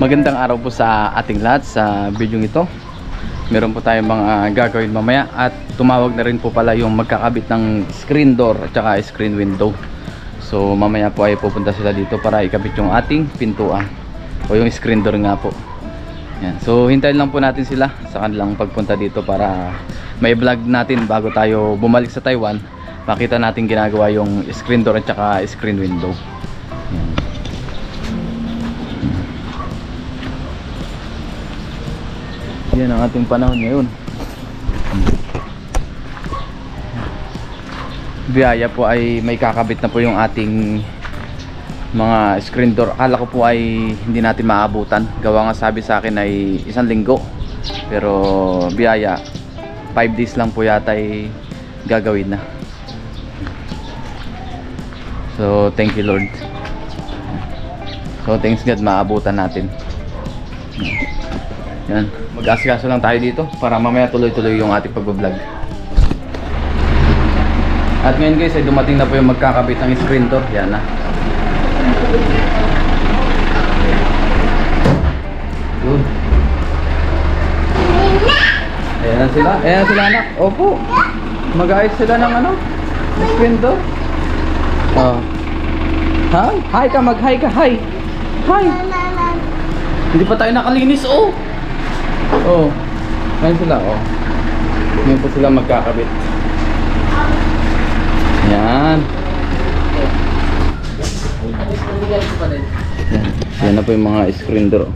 Magandang araw po sa ating lahat. Sa video ito, meron po tayong mga gagawin mamaya. At tumawag na rin po pala yung magkakabit ng screen door at saka screen window. So mamaya po ay pupunta sila dito para ikabit yung ating pintuan o yung screen door nga po. Yan. So hintayin lang po natin sila sa kanilang pagpunta dito para may vlog natin bago tayo bumalik sa Taiwan. Makita natin ginagawa yung screen door at saka screen window. Yan. Yan ang ating panahon ngayon. Biyaya po ay may kakabit na po yung ating mga screen door. Akala ko po ay hindi natin maabutan. Gawa nga sabi sa akin ay 1 linggo. Pero biyaya 5 days lang po yata ay gagawin na. So thank you Lord. So thanks God maabutan natin. Yan, mag-asikaso lang tayo dito para mamaya tuloy-tuloy yung ating pag-vlog. At ngayon guys ay dumating na po yung magkakabit ng screen door. Yan na. Good. Ayan na sila. Ayan na sila anak. Opo. Mag-ayos sila ng ano? Screen door. Oh. Hi. Hi ka. Mag-hi ka. Hi. Hi. Hindi pa tayo nakalinis. Oh. Oh, ngayon sila, oh. Ngayon po sila magkakabit. Yan. Yan na po yung mga screen door.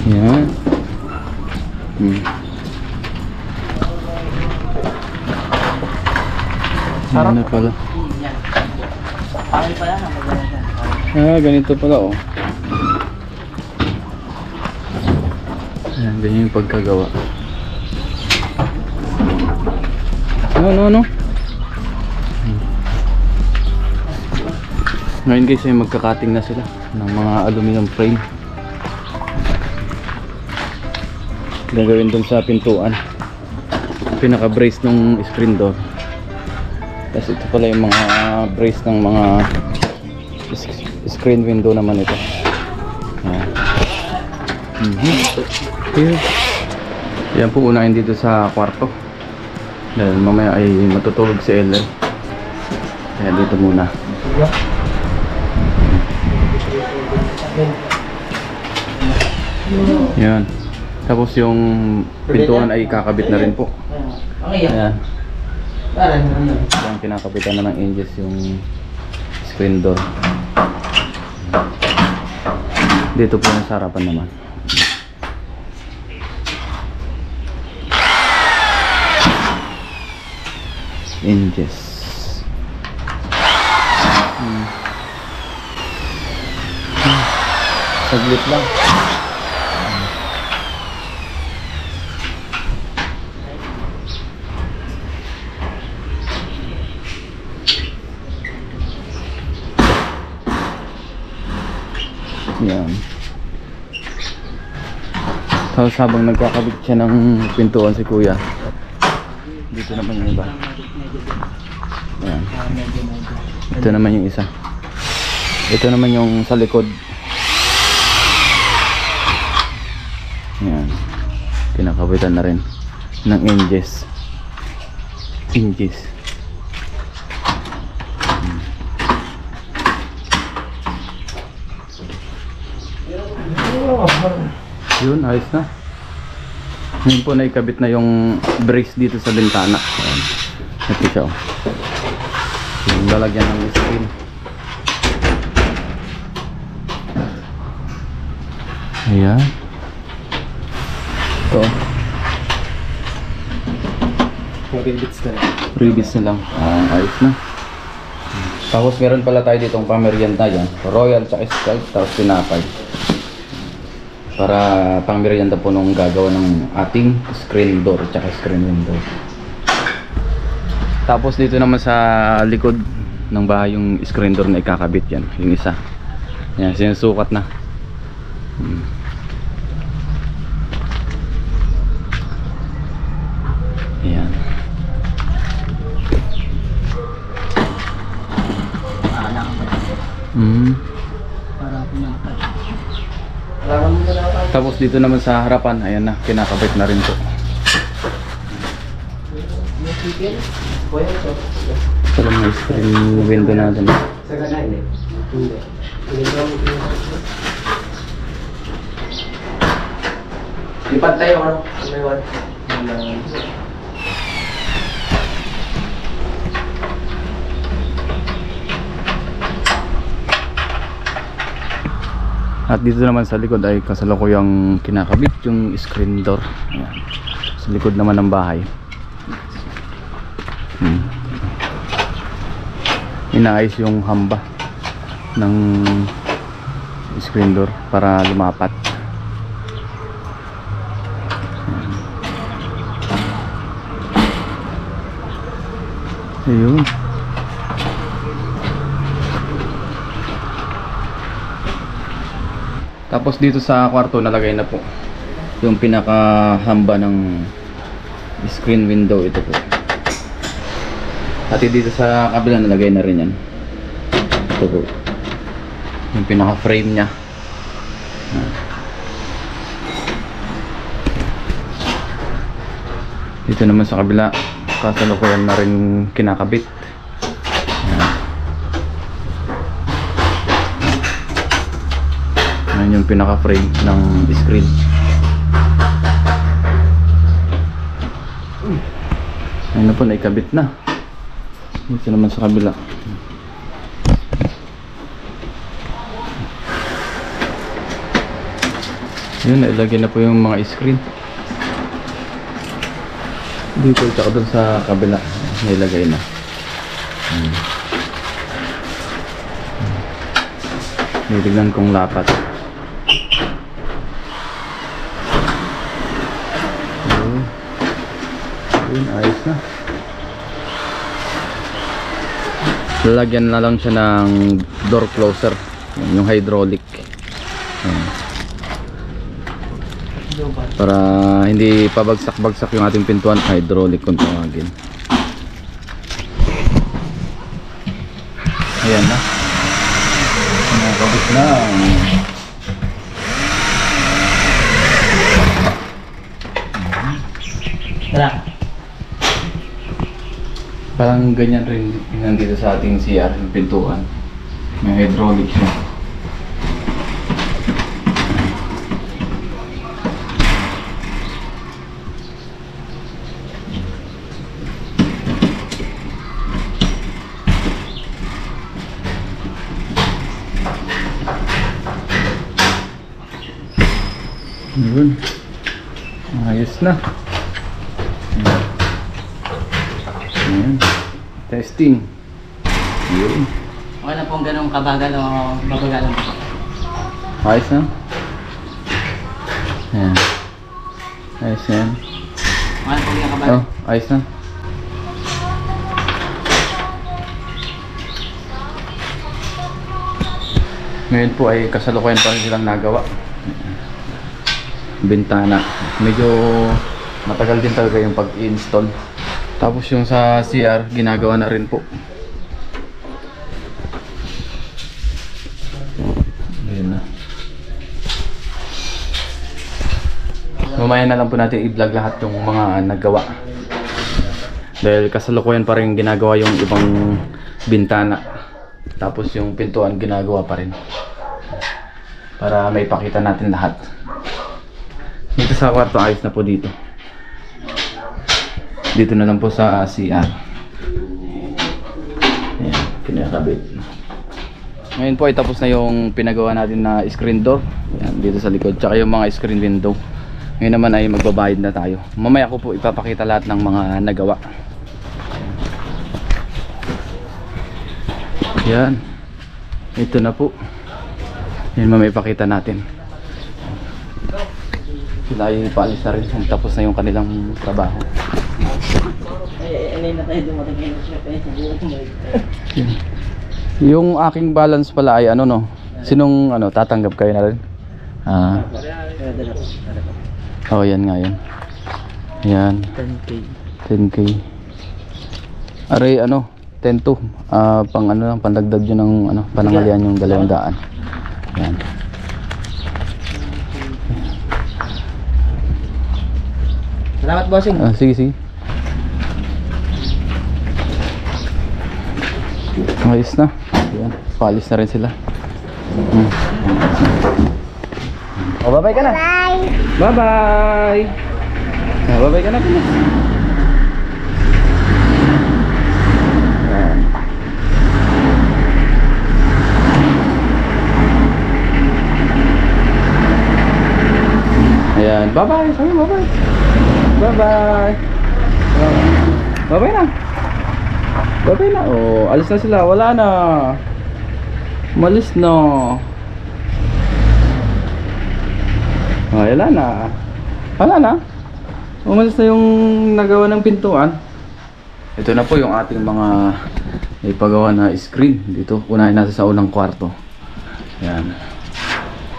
Yan. Yan na pala. Ah, ganito pala, oh. Ayan, ganyan yung pagkagawa. No. Ngayon guys ay magkakating na sila ng mga aluminum frame. Gagawin dun sa pintuan. Pinaka brace ng screen door. Tapos ito pala yung mga brace ng mga screen window naman ito. Ayan. Yan po unahin dito sa kwarto dahil mamaya ay matutulog si Ellen, kaya dito muna. Yan. Tapos yung pintuan ay kakabit na rin po. Ayan. Yan, kinakabitan na ng hinges yung screen door. Dito po yung sarapan naman. Hinges. Saglit lang. Yan. Tapos habang nagkakabit siya ng pintuan si kuya, dito naman yung iba. Yan. Ito naman yung isa. Ito naman yung sa likod. Yan. Kinakabitan na rin ng hinges. Yun, ayos na. Ngayon po naikabit na yung brace dito sa bintana. Ito siya, oh. Yung lalagyan ng screen. Ayan. Ito. Rebits na lang. Ayos na. Tapos meron pala tayo ditong pamerienda yan. Royal tsaka Sprite, tapos pinapay. Para pang merienda po nung gagawa ng ating screen door at screen window. Tapos dito naman sa likod ng bahay yung screen door na ikakabit yan, yung isa. Yan, sinusukat na. Yan. dito naman sa harapan, ayan na, kinakabit na rin po. Ito lang may screen window natin. Lipat tayo, ano? At dito naman sa likod ay kasalukuyang kinakabit yung screen door. Ayan. Sa likod naman ng bahay. Inaayos yung hamba ng screen door para lumapat. Ayun. Tapos dito sa kwarto nalagay na po yung pinakahamba ng screen window, ito po. Pati dito sa kabila nalagay na rin yan. Ito po yung pinaka frame nya. Dito naman sa kabila kasalukuyan na rin kinakabit. Yan yung pinaka frame ng screen. Ayun na po, naikabit na. Dito naman sa kabila. Yun, nailagay na po yung mga screen. Dito tsaka doon sa kabila nailagay na. Nitignan kong lapat. Yun, ayos na. Lalagyan na lang siya ng door closer, yung hydraulic. Para hindi pabagsak-bagsak yung ating pintuan, hydraulic kung tawagin. Ayan na. Nakabit na. Tara. Parang ganyan rin nandito sa ating CR, yung pintuan. May hydraulic siya. Yun. Ayos na. Ayan. Testing. Yun. Okay na pong ganun kabagal o babagalan po. Ayos na. Ayan. Ayos na yan. Okay na pong ganun kabagal. Oh, ayos na. Ngayon po ay kasalukuyan pa rin silang nagawa. Bintana. Medyo matagal din talaga yung pag-install. Tapos yung sa CR, ginagawa na rin po. Ayun na. Mamaya na lang po natin i-vlog lahat yung mga nagawa. Dahil kasalukuyan pa rin ginagawa yung ibang bintana. Tapos yung pintuan ginagawa pa rin. Para may pakita natin lahat. Dito sa kwarto, ayos na po dito. Dito na lang po sa CR. Ayan, kinakabit. Ngayon po ay tapos na yung pinagawa natin na screen door. Ayan, dito sa likod. Tsaka yung mga screen window. Ngayon naman ay magbabayad na tayo. Mamaya ko po ipapakita lahat ng mga nagawa. Ayan. Ito na po. Yan mamaya ipakita natin. Sila ay paalis na rin. Tapos na yung kanilang trabaho. Ay, na tayo dumating siya sa buong. Yung aking balance pala ay ano no? Sinong ano tatanggap kayo na rin? Ah. Oh, yan nga yun. Yan. 10K. 10K. Aray ano? 10 to. Pang ano lang pandagdag yun ng ano, panangalian yung 200. Yan. Salamat, bossing. Sige, sige. Ayos na. Ayan, paalis na rin sila. O, bye-bye ka na. Bye. Bye-bye. Bye-bye ka na. Ayan. Ayan, bye-bye. Sabi, bye-bye. Bye-bye. Bye-bye na. Bye-bye na. Oh, alis na sila. Wala na. Malis na. Wala na. Wala na. Umalis na yung nagawa ng pintuan. Ito na po yung ating mga ipagawa na screen. Dito, unahin natin sa unang kwarto. Yan.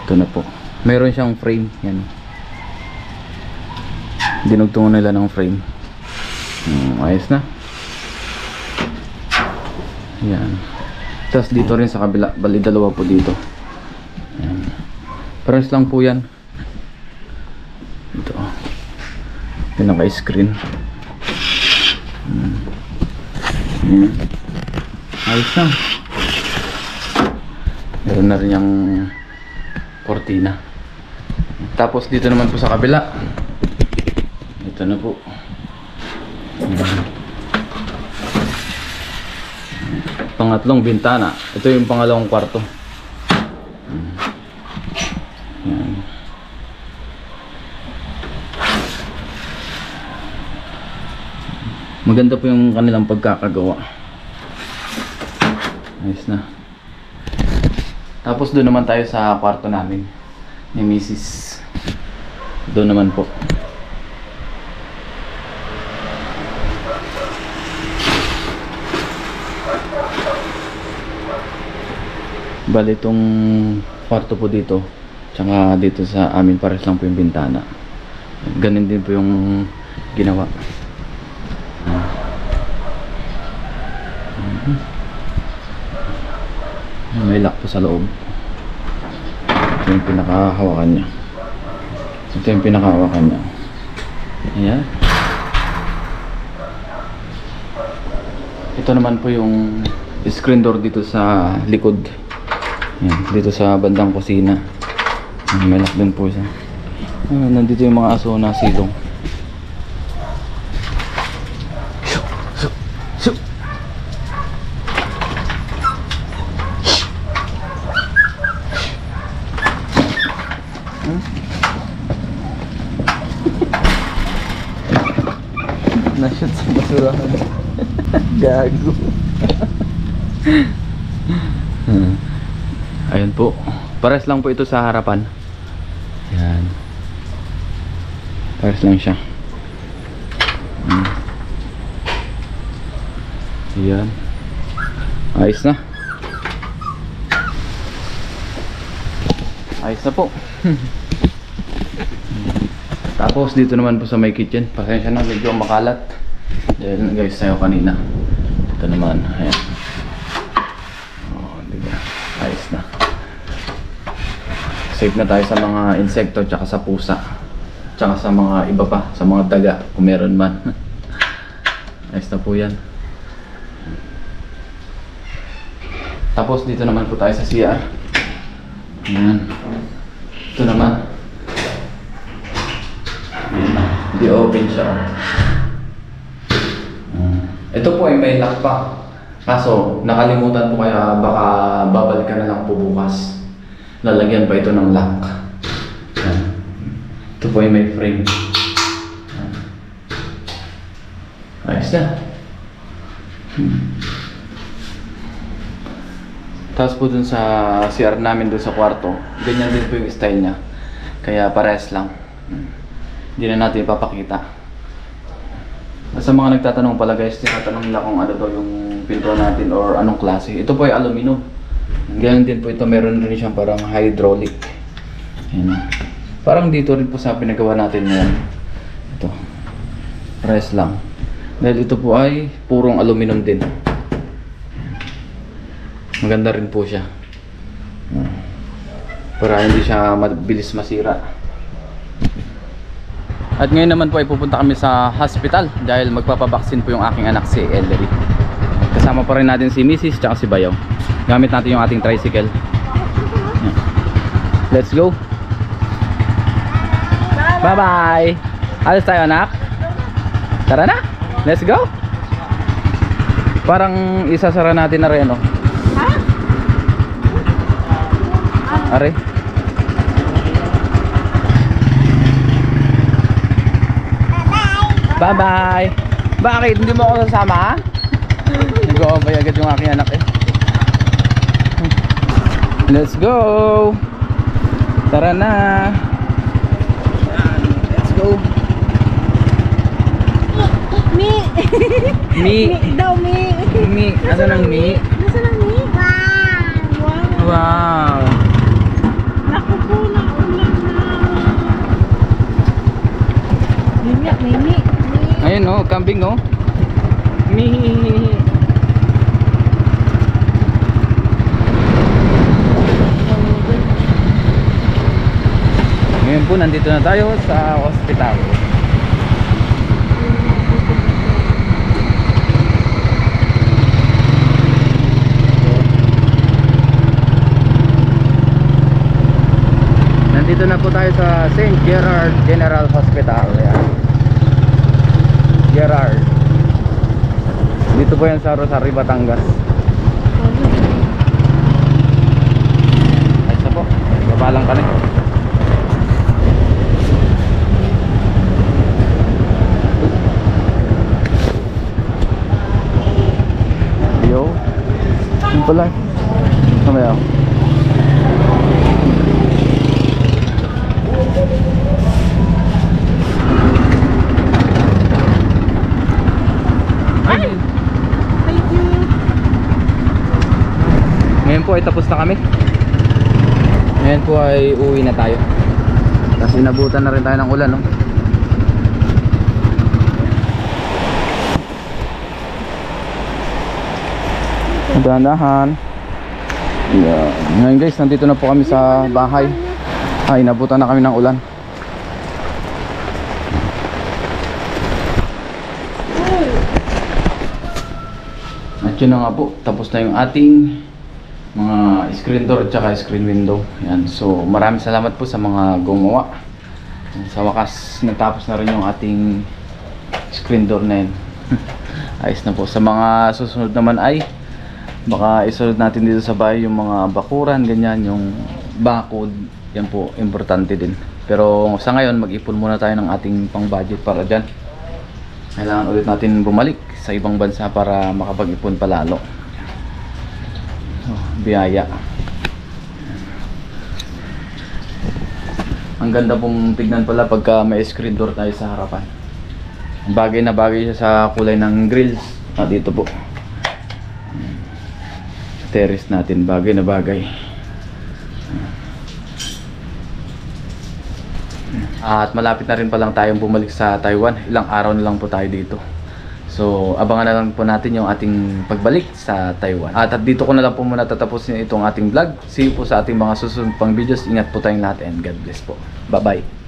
Ito na po. Meron siyang frame. Yan. Dinugtungan nila ng frame. Ayos na. Yan. Tapos dito rin sa kabila, bali dalawa po dito. Yan. Pares lang po yan. Ito. Pinaka-screen. Ayos na. Meron na rin yung kortina. Tapos dito naman po sa kabila. Ito na po. Pangatlong bintana. Ito yung pangalawang kwarto. Yan. Maganda po yung kanilang pagkakagawa. Ayos na. Tapos doon naman tayo sa kwarto namin ni Mrs. Doon naman po. Bali itong kwarto po dito, tsaka dito sa amin pares lang po yung bintana. Ganun din po yung ginawa. May lock po sa loob. Ito yung pinakahawakan niya. Ito yung pinakahawakan niya. Ayan. Ito naman po yung screen door dito sa likod. Ayan, dito sa bandang kusina. May lock din po siya. Nandito yung mga aso na silong. Na-shoot sa basurahan. Gago. Ayun po. Pares lang po ito sa harapan. Yan. Pares lang siya. Yan. Ayos na. Ayos na po. Tapos dito naman po sa may kitchen. Pasensya na, medyo makalat. Dahil guys tayo kanina. Ito naman. Ayan. Oh, diba? Ayos na. Safe na tayo sa mga insekto tsaka sa pusa. Tsaka sa mga iba pa. Sa mga daga kung meron man. Ayos na po yan. Tapos dito naman po tayo sa CR. Ayan. Ito naman. Hindi open siya. Ito po ay may lock pa. Kaso nakalimutan po kaya baka babalik ka na lang po bukas. Lalagyan pa ito ng lock. Ito po ay may frame. Ayos na. Tapos po dun sa CR namin dun sa kwarto, ganyan din po yung style niya. Kaya parehas lang. Hindi na natin ipapakita. Sa mga nagtatanong pala guys, tinatanong nila kung ano daw yung pinto natin or anong klase. Ito po ay aluminum. Ganyan din po ito, meron rin siyang parang hydraulic. Ayan. Parang dito rin po sa pinagawa natin ngayon. Ito. Press lang. Dahil ito po ay purong aluminum din. Maganda rin po siya. Para hindi siya mabilis masira. At ngayon naman po ay pupunta kami sa hospital dahil magpapabaksin po yung aking anak si Ellery. Kasama pa rin natin si Mrs. tsaka si Bayaw. Gamit natin yung ating tricycle. Yan. Let's go. Bye bye. Alis tayo anak. Tara na. Let's go. Parang isasara natin na rin ano. Are. Bye bye. Bakit? Hindi mo ako sasama? Nag-o-obay agad yung aking anak eh. Let's go. Tara na. Let's go. Mi. Mi. Daw mi. Mi. Ano nang mi? Nasa lang mi? Wow. Wow. Naku po, naulan na. Mimi, mimi. Ayun oh, kambing oh. Mi. Ngayon po nandito na tayo sa hospital. Nandito na po tayo sa St. Gerard General Hospital. Ayan. Gerard. Dito po yan sa Rosario, Batangas. Ay isa po. Babalang ka na. Yo. Yung pala. Kamaya. Thank you. Ngayon po ay tapos na kami. Ngayon po ay uwi na tayo. Kasi nabutan na rin tayo ng ulan, no? Dahan-dahan. Yeah. Ngayon guys, nandito na po kami sa bahay. Ay, nabutan na kami ng ulan. At yun na nga po, tapos na yung ating mga screen door at saka screen window. Yan. So maraming salamat po sa mga gumawa. Sa wakas natapos na rin yung ating screen door na yun. Ayos na po. Sa mga susunod naman ay baka isunod natin dito sa bahay yung mga bakuran, ganyan, yung bakod. Yan po, importante din. Pero sa ngayon, mag-ipon muna tayo ng ating pang budget para dyan. Kailangan ulit natin bumalik sa ibang bansa para makapag-ipon palalo. Biyaya. Ang ganda pong tignan pala pagka may screen door tayo sa harapan. Bagay na bagay siya sa kulay ng grills. Dito po. Terrace natin, bagay na bagay. At malapit na rin palang tayong bumalik sa Taiwan. Ilang araw na lang po tayo dito. So abangan na lang po natin yung ating pagbalik sa Taiwan. At dito ko na lang po muna tatapusin itong ating vlog. See you po sa ating mga susunod pang videos. Ingat po tayong lahat and God bless po. Bye bye.